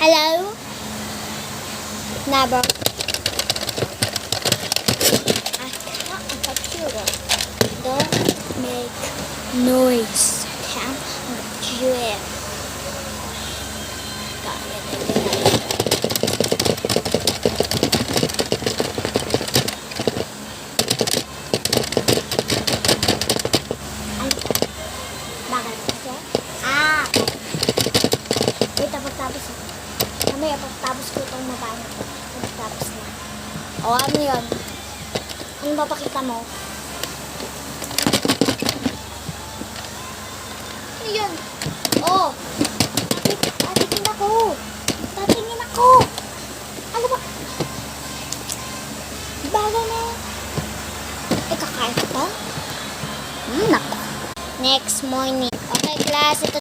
Hello? Never. I can't on computer. Don't make noise. Can't on computer. Got it. Bakit? Kasi? Wait, pagtapos ito. Mamaya pagtapos ko itong mabaan ito. Pagtapos na. O, ano yun? Ano papakita mo? Ano yun? Oh! Tatingin ako! Tatingin ako! Ano ba? Bago na. Kakain ka pa? Nako. Next morning. Okay, class. Ito